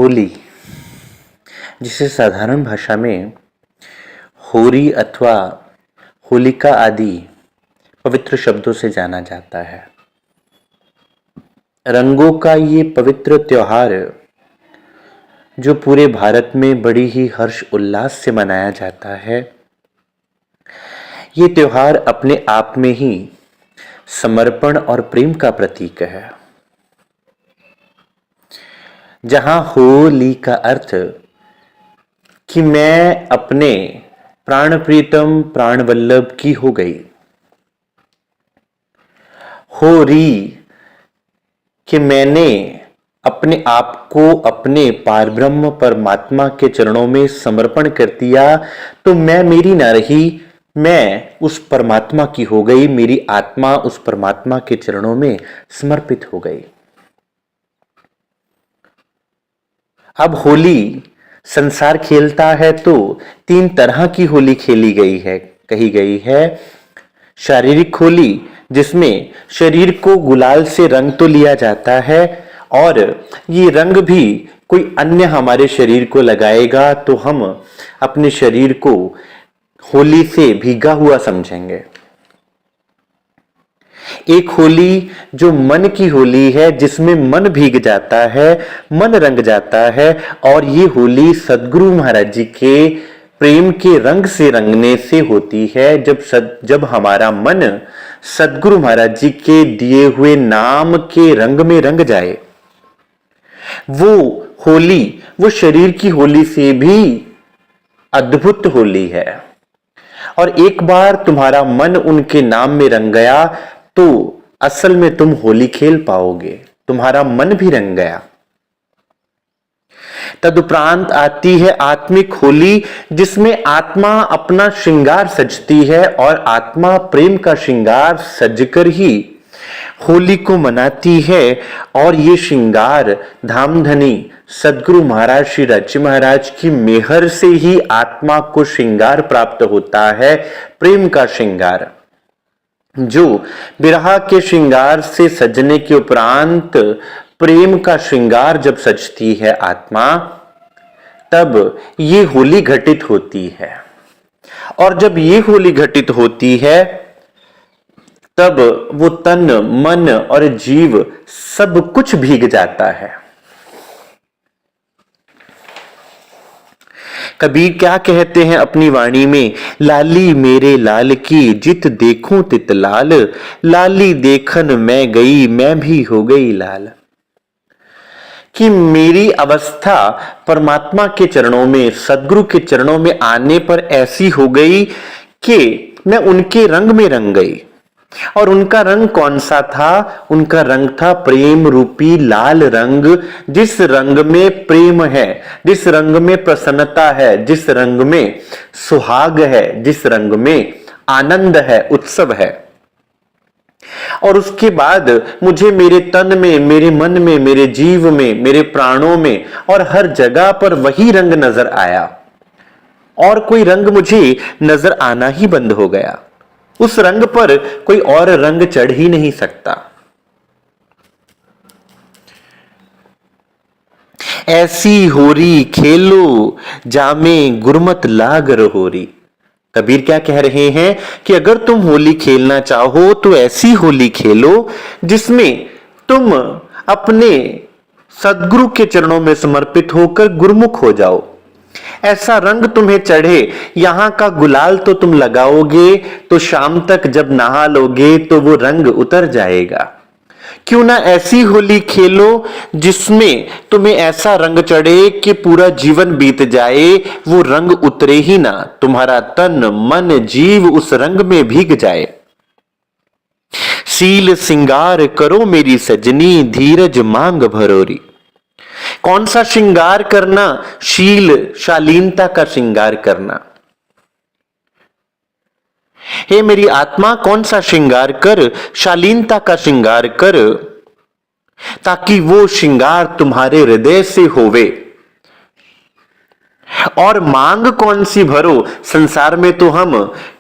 होली, जिसे साधारण भाषा में होरी अथवा होलिका आदि पवित्र शब्दों से जाना जाता है। रंगों का ये पवित्र त्योहार जो पूरे भारत में बड़ी ही हर्ष उल्लास से मनाया जाता है, ये त्योहार अपने आप में ही समर्पण और प्रेम का प्रतीक है। जहां होली का अर्थ कि मैं अपने प्राण प्रीतम प्राण वल्लभ की हो गई, होरी कि मैंने अपने आप को अपने पारब्रह्म परमात्मा के चरणों में समर्पण कर दिया, तो मैं मेरी ना रही, मैं उस परमात्मा की हो गई, मेरी आत्मा उस परमात्मा के चरणों में समर्पित हो गई। अब होली संसार खेलता है तो 3 तरह की होली खेली गई है, कही गई है। शारीरिक होली, जिसमें शरीर को गुलाल से रंग तो लिया जाता है, और ये रंग भी कोई अन्य हमारे शरीर को लगाएगा तो हम अपने शरीर को होली से भीगा हुआ समझेंगे। एक होली जो मन की होली है, जिसमें मन भीग जाता है, मन रंग जाता है, और ये होली सद्गुरु महाराज जी के प्रेम के रंग से रंगने से होती है। जब हमारा मन सद्गुरु महाराज जी के दिए हुए नाम के रंग में रंग जाए, वो होली वो शरीर की होली से भी अद्भुत होली है। और एक बार तुम्हारा मन उनके नाम में रंग गया तो असल में तुम होली खेल पाओगे, तुम्हारा मन भी रंग गया। तदुपरांत आती है आत्मिक होली, जिसमें आत्मा अपना श्रृंगार सजती है, और आत्मा प्रेम का श्रृंगार सजकर ही होली को मनाती है। और ये श्रृंगार धामधनी सद्गुरु महाराज श्री राज्य महाराज की मेहर से ही आत्मा को श्रृंगार प्राप्त होता है, प्रेम का श्रृंगार। जो विरह के श्रृंगार से सजने के उपरांत प्रेम का श्रृंगार जब सजती है आत्मा, तब ये होली घटित होती है। और जब ये होली घटित होती है, तब वो तन मन और जीव सब कुछ भीग जाता है। कबीर क्या कहते हैं अपनी वाणी में, लाली मेरे लाल की जित देखूं तित लाल, लाली देखन मैं गई मैं भी हो गई लाल। कि मेरी अवस्था परमात्मा के चरणों में, सद्गुरु के चरणों में आने पर ऐसी हो गई कि मैं उनके रंग में रंग गई। और उनका रंग कौन सा था? उनका रंग था प्रेम रूपी लाल रंग। जिस रंग में प्रेम है, जिस रंग में प्रसन्नता है, जिस रंग में सुहाग है, जिस रंग में आनंद है, उत्सव है। और उसके बाद मुझे मेरे तन में, मेरे मन में, मेरे जीव में, मेरे प्राणों में और हर जगह पर वही रंग नजर आया, और कोई रंग मुझे नजर आना ही बंद हो गया। उस रंग पर कोई और रंग चढ़ ही नहीं सकता। ऐसी होरी खेलो जामे गुरमत लाग रहोरी। कबीर क्या कह रहे हैं कि अगर तुम होली खेलना चाहो तो ऐसी होली खेलो जिसमें तुम अपने सद्गुरु के चरणों में समर्पित होकर गुरुमुख हो जाओ। ऐसा रंग तुम्हें चढ़े, यहां का गुलाल तो तुम लगाओगे तो शाम तक जब नहा लोगे तो वो रंग उतर जाएगा। क्यों ना ऐसी होली खेलो जिसमें तुम्हें ऐसा रंग चढ़े कि पूरा जीवन बीत जाए, वो रंग उतरे ही ना, तुम्हारा तन मन जीव उस रंग में भीग जाए। सील सिंगार करो मेरी सजनी, धीरज मांग भरोरी। कौन सा श्रृंगार करना? शील, शालीनता का श्रृंगार करना। हे मेरी आत्मा, कौन सा श्रृंगार कर? शालीनता का श्रृंगार कर, ताकि वो श्रृंगार तुम्हारे हृदय से होवे। और मांग कौन सी भरो? संसार में तो हम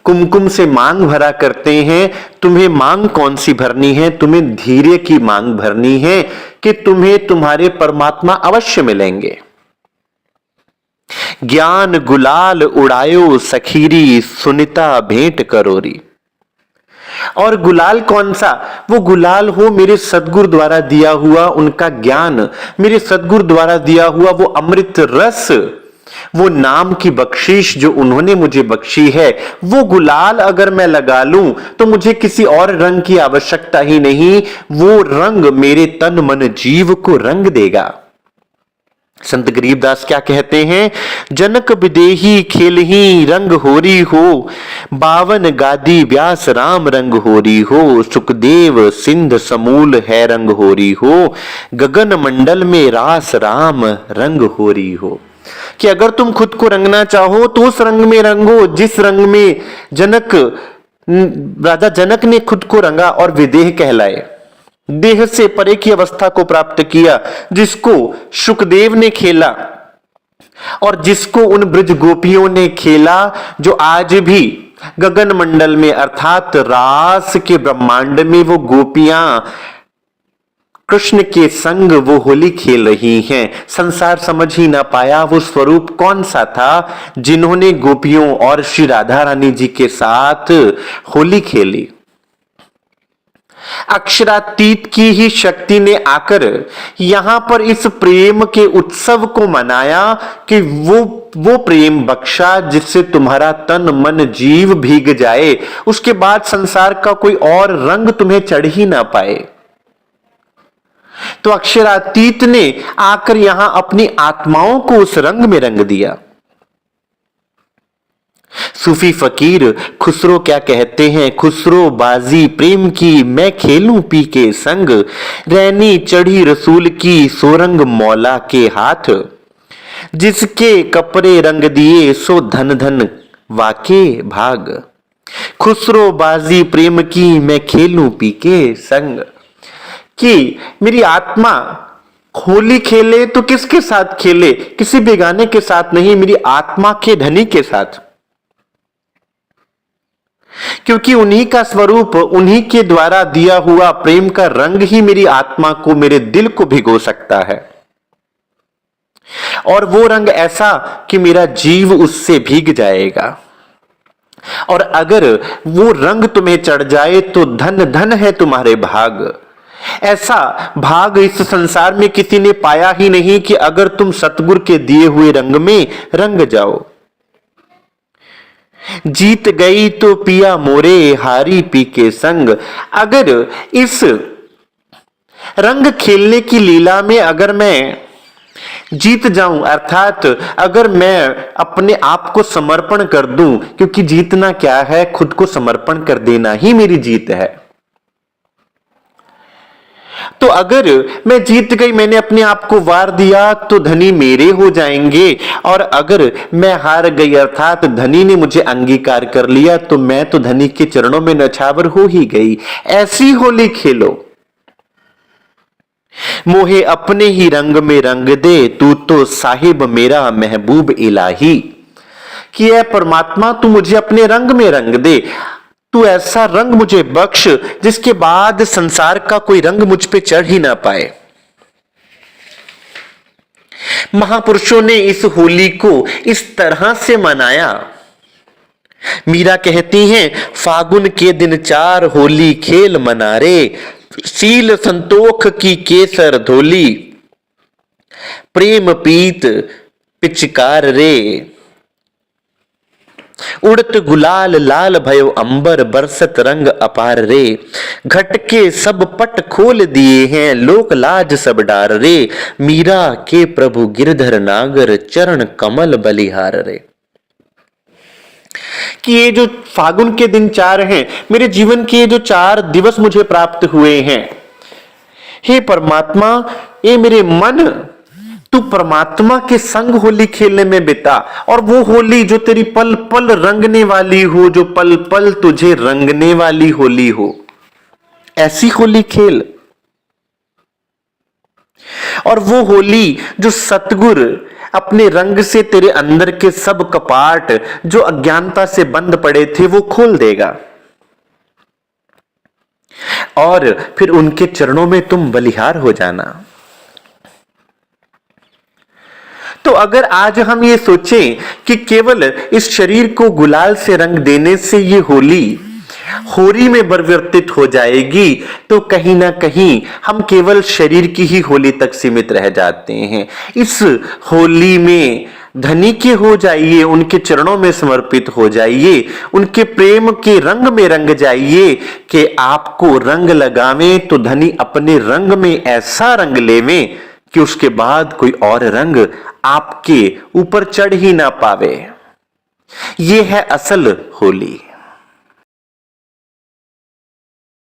कुमकुम से मांग भरा करते हैं, तुम्हें मांग कौन सी भरनी है? तुम्हें धैर्य की मांग भरनी है कि तुम्हें तुम्हारे परमात्मा अवश्य मिलेंगे। ज्ञान गुलाल उड़ायो सखीरी सुनिता भेंट करोरी। और गुलाल कौन सा? वो गुलाल हो मेरे सदगुरु द्वारा दिया हुआ उनका ज्ञान, मेरे सदगुरु द्वारा दिया हुआ वो अमृत रस, वो नाम की बख्शीश जो उन्होंने मुझे बख्शी है। वो गुलाल अगर मैं लगा लूं तो मुझे किसी और रंग की आवश्यकता ही नहीं, वो रंग मेरे तन मन जीव को रंग देगा। संत गरीबदास क्या कहते हैं? जनक विदेही खेलही रंग होरी हो, बावन गादी व्यास राम रंग होरी हो, सुखदेव सिंध समूल है रंग होरी हो, गगन मंडल में रास राम रंग होरी हो। कि अगर तुम खुद को रंगना चाहो तो उस रंग में रंगो जिस रंग में राजा जनक ने खुद को रंगा और विदेह कहलाए, देह से परे की अवस्था को प्राप्त किया, जिसको सुखदेव ने खेला और जिसको उन ब्रज गोपियों ने खेला, जो आज भी गगन मंडल में अर्थात रास के ब्रह्मांड में वो गोपियां कृष्ण के संग वो होली खेल रही हैं। संसार समझ ही ना पाया वो स्वरूप कौन सा था जिन्होंने गोपियों और श्री राधा रानी जी के साथ होली खेली। अक्षरातीत की ही शक्ति ने आकर यहां पर इस प्रेम के उत्सव को मनाया कि वो प्रेम बख्शा जिससे तुम्हारा तन मन जीव भीग जाए, उसके बाद संसार का कोई और रंग तुम्हें चढ़ ही ना पाए। तो अक्षरातीत ने आकर यहां अपनी आत्माओं को उस रंग में रंग दिया। सूफी फकीर खुसरो क्या कहते हैं? खुसरो बाजी प्रेम की मैं खेलूं पी के संग, रैनी चढ़ी रसूल की सोरंग मौला के हाथ, जिसके कपड़े रंग दिए सो धन धन वाके भाग। खुसरो बाजी प्रेम की मैं खेलूं पी के संग, कि मेरी आत्मा होली खेले तो किसके साथ खेले? किसी बेगाने के साथ नहीं, मेरी आत्मा के धनी के साथ, क्योंकि उन्हीं का स्वरूप, उन्हीं के द्वारा दिया हुआ प्रेम का रंग ही मेरी आत्मा को, मेरे दिल को भिगो सकता है। और वो रंग ऐसा कि मेरा जीव उससे भीग जाएगा। और अगर वो रंग तुम्हें चढ़ जाए तो धन धन है तुम्हारे भाग। ऐसा भाग इस संसार में किसी ने पाया ही नहीं कि अगर तुम सतगुरु के दिए हुए रंग में रंग जाओ। जीत गई तो पिया मोरे हारी पी के संग। अगर इस रंग खेलने की लीला में अगर मैं जीत जाऊं, अर्थात अगर मैं अपने आप को समर्पण कर दूं, क्योंकि जीतना क्या है, खुद को समर्पण कर देना ही मेरी जीत है। तो अगर मैं जीत गई, मैंने अपने आप को वार दिया, तो धनी मेरे हो जाएंगे। और अगर मैं हार गई अर्थात धनी ने मुझे अंगीकार कर लिया, तो मैं तो धनी के चरणों में नछावर हो ही गई। ऐसी होली खेलो, मोहे अपने ही रंग में रंग दे, तू तो साहिब मेरा महबूब इलाही। कि ऐ परमात्मा तू मुझे अपने रंग में रंग दे, तू ऐसा रंग मुझे बख्श जिसके बाद संसार का कोई रंग मुझ पे चढ़ ही ना पाए। महापुरुषों ने इस होली को इस तरह से मनाया। मीरा कहती हैं, फागुन के दिन चार होली खेल मनारे, सील संतोख की केसर धोली, प्रेम पीत पिचकार रे, उड़त गुलाल लाल भयो अंबर, बरसत रंग अपार रे, घट के सब पट खोल दिए हैं, लोक लाज सब डार रे, मीरा के प्रभु गिरधर नागर, चरण कमल बलिहार रे। कि ये जो फागुन के दिन चार हैं, मेरे जीवन के ये जो 4 दिवस मुझे प्राप्त हुए हैं, हे परमात्मा, ये मेरे मन तू परमात्मा के संग होली खेलने में बिता। और वो होली जो तेरी पल पल रंगने वाली हो, जो पल पल तुझे रंगने वाली होली हो, ऐसी होली खेल। और वो होली जो सतगुरु अपने रंग से तेरे अंदर के सब कपाट जो अज्ञानता से बंद पड़े थे वो खोल देगा, और फिर उनके चरणों में तुम बलिहार हो जाना। तो अगर आज हम ये सोचें कि केवल इस शरीर को गुलाल से रंग देने से ये होली में परिवर्तित हो जाएगी, तो कहीं ना कहीं हम केवल शरीर की ही होली तक सीमित रह जाते हैं। इस होली में धनी के हो जाइए, उनके चरणों में समर्पित हो जाइए, उनके प्रेम के रंग में रंग जाइए कि आपको रंग लगावें तो धनी अपने रंग में ऐसा रंग लेवें कि उसके बाद कोई और रंग आपके ऊपर चढ़ ही ना पावे। ये है असल होली।